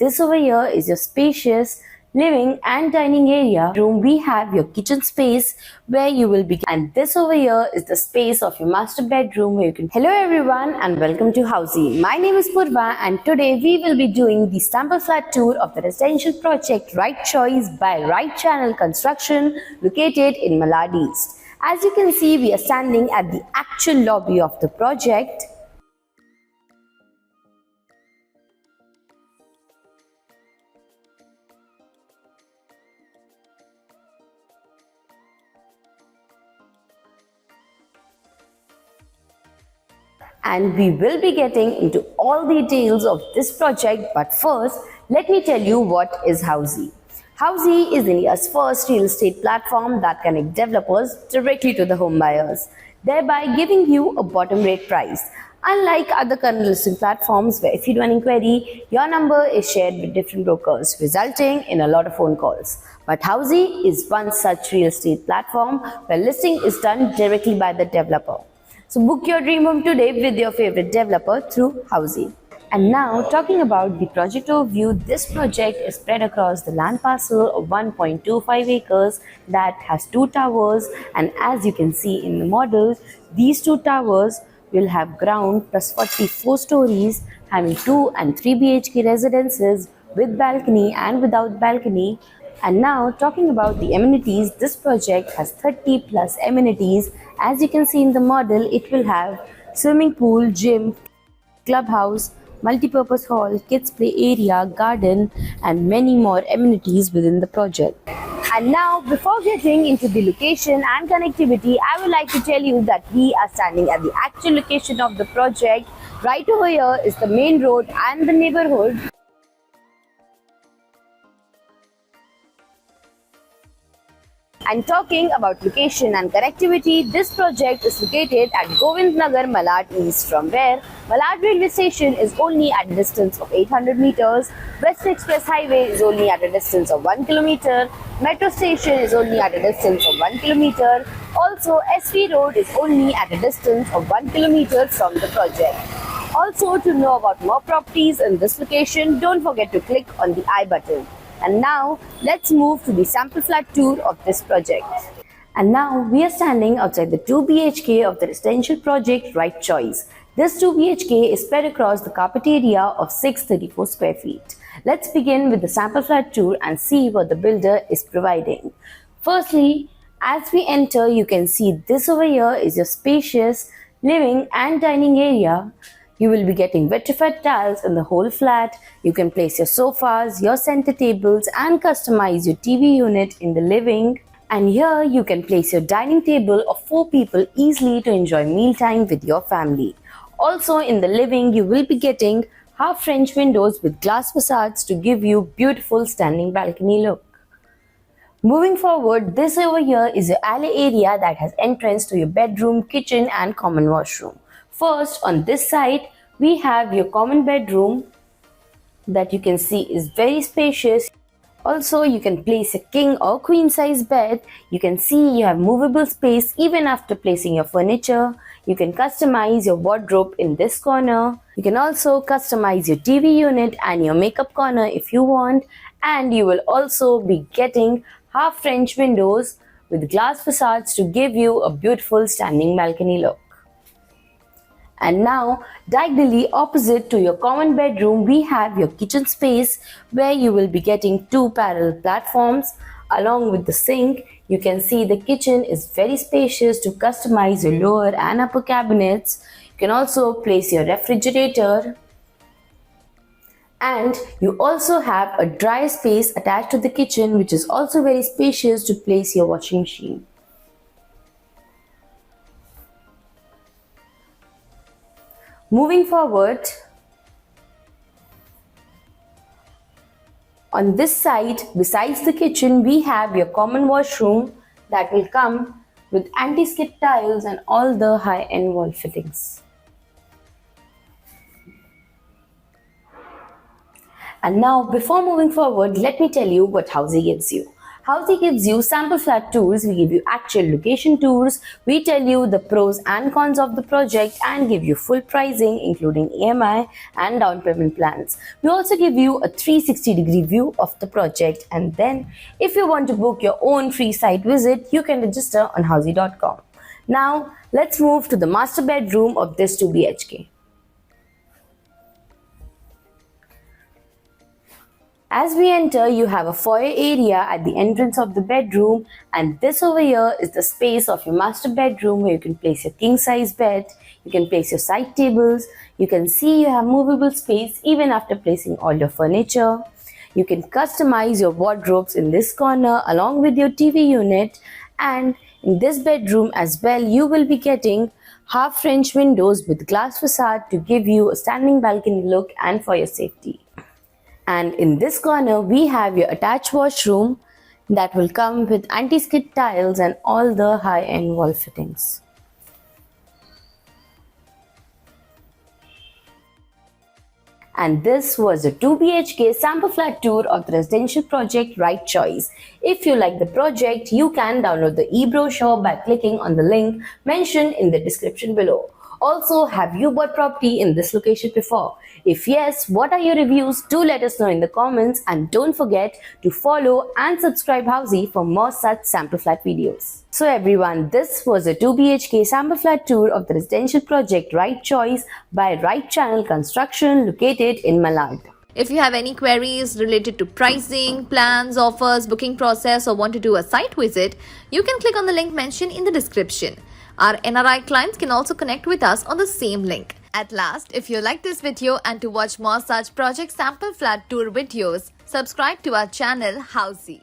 this over here is your spacious living and dining area. Room we have your kitchen space where you will be, and this over here is the space of your master bedroom where you can. Hello everyone and welcome to Housey. My name is Purva and today we will be doing the sample flat tour of the residential project Right Choice by Right Channel Construction located in Malad East. As you can see, we are standing at the actual lobby of the project. And we will be getting into all the details of this project, but first let me tell you what is Housey. Housey is India's first real estate platform that connects developers directly to the home buyers, thereby giving you a bottom rate price. Unlike other current listing platforms where if you do an inquiry, your number is shared with different brokers, resulting in a lot of phone calls. But Housey is one such real estate platform where listing is done directly by the developer. So book your dream home today with your favorite developer through Housey. And now talking about the project overview, this project is spread across the land parcel of 1.25 acres that has 2 towers, and as you can see in the model, these 2 towers will have ground plus 44 stories having 2 and 3 BHK residences with balcony and without balcony. And now talking about the amenities, this project has 30 plus amenities. As you can see in the model, it will have swimming pool, gym, clubhouse, multi-purpose hall, kids play area, garden and many more amenities within the project. And now before getting into the location and connectivity, I would like to tell you that we are standing at the actual location of the project. Right over here is the main road and the neighborhood. And talking about location and connectivity, this project is located at Govind Nagar, Malad East, from where Malad railway station is only at a distance of 800 meters, West Express Highway is only at a distance of 1 kilometer, Metro station is only at a distance of 1 kilometer, also SV Road is only at a distance of 1 kilometer from the project. Also, to know about more properties in this location, don't forget to click on the I button. And now let's move to the sample flat tour of this project. And now we are standing outside the 2 BHK of the residential project Right Choice. This 2 BHK is spread across the carpet area of 634 square feet. Let's begin with the sample flat tour and see what the builder is providing. Firstly, as we enter, you can see this over here is your spacious living and dining area. You will be getting vitrified tiles in the whole flat. You can place your sofas, your center tables and customize your TV unit in the living. And here you can place your dining table of 4 people easily to enjoy mealtime with your family. Also in the living, you will be getting half French windows with glass facades to give you beautiful standing balcony look. Moving forward, this over here is your alley area that has entrance to your bedroom, kitchen and common washroom. First, on this side, we have your common bedroom that you can see is very spacious. Also, you can place a king or queen size bed. You can see you have movable space even after placing your furniture. You can customize your wardrobe in this corner. You can also customize your TV unit and your makeup corner if you want. And you will also be getting half French windows with glass facades to give you a beautiful standing balcony look. And now, diagonally opposite to your common bedroom, we have your kitchen space where you will be getting 2 parallel platforms along with the sink. You can see the kitchen is very spacious to customize your lower and upper cabinets. You can also place your refrigerator. And you also have a dry space attached to the kitchen, which is also very spacious to place your washing machine. Moving forward, on this side, besides the kitchen, we have your common washroom that will come with anti-skid tiles and all the high-end wall fittings. And now, before moving forward, let me tell you what Housey gives you. Housey gives you sample flat tours, we give you actual location tours, we tell you the pros and cons of the project and give you full pricing including EMI and down payment plans. We also give you a 360-degree view of the project, and then if you want to book your own free site visit, you can register on housey.com. Now let's move to the master bedroom of this 2 BHK. As we enter, you have a foyer area at the entrance of the bedroom, and this over here is the space of your master bedroom where you can place your king size bed, you can place your side tables, you can see you have movable space even after placing all your furniture. You can customize your wardrobes in this corner along with your TV unit, and in this bedroom as well you will be getting half French windows with glass facade to give you a standing balcony look and for your safety. And in this corner, we have your attached washroom that will come with anti-skid tiles and all the high-end wall fittings. And this was a 2 BHK sample flat tour of the residential project Right Choice. If you like the project, you can download the e-brochure by clicking on the link mentioned in the description below. Also, have you bought property in this location before? If yes, what are your reviews? Do let us know in the comments, and don't forget to follow and subscribe Housey for more such sample flat videos. So everyone, this was a 2 BHK sample flat tour of the residential project Right Choice by Right Channel Construction located in Malad. If you have any queries related to pricing, plans, offers, booking process, or want to do a site visit, you can click on the link mentioned in the description. Our NRI clients can also connect with us on the same link. At last, if you like this video and to watch more such project sample flat tour videos, subscribe to our channel Housey.